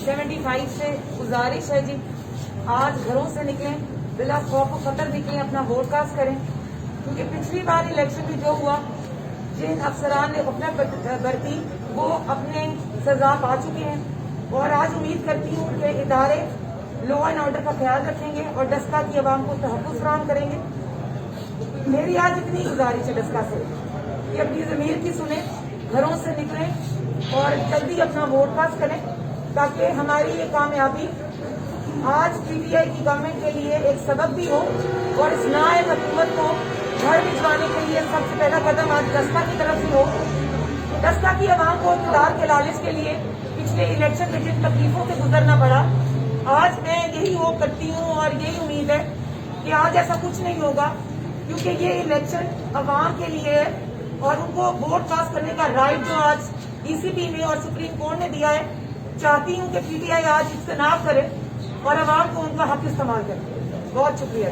75 سے گزارش ہے جی، آج گھروں سے نکلیں، بلا خوف و خطر نکلیں، اپنا ووٹ کاسٹ کریں، کیونکہ پچھلی بار الیکشن میں جو ہوا، جن افسران نے اپنا برتی وہ اپنے سزا پا چکے ہیں، اور آج امید کرتی ہوں کہ ادارے لا اینڈ آرڈر کا خیال رکھیں گے اور ڈسکا کی عوام کو تحفظ فراہم کریں گے۔ میری آج اتنی گزارش ہے ڈسکا سے کہ اپنی ضمیر کی سنیں، گھروں سے نکلیں اور جلدی اپنا ووٹ کاسٹ کریں، تاکہ ہماری یہ کامیابی آج پی ٹی آئی کی گورنمنٹ کے لیے ایک سبب بھی ہو، اور اس نائب حکومت کو گھر بھجوانے کے لیے سب سے پہلا قدم آج ڈسکا کی طرف سے ہو۔ ڈسکا کی عوام کو اقتدار کے لالچ کے لیے پچھلے الیکشن میں جن تکلیفوں سے گزرنا پڑا، آج میں یہی ہوپ کرتی ہوں اور یہی امید ہے کہ آج ایسا کچھ نہیں ہوگا، کیونکہ یہ الیکشن عوام کے لیے ہے، اور ان کو ووٹ کاسٹ کرنے کا رائٹ جو آج ای سی پی نے اور سپریم کورٹ نے دیا ہے، چاہتی ہوں کہ پی ٹی آئی آج اجتناب کرے اور عوام کو ان کا حق استعمال کرے۔ بہت شکریہ۔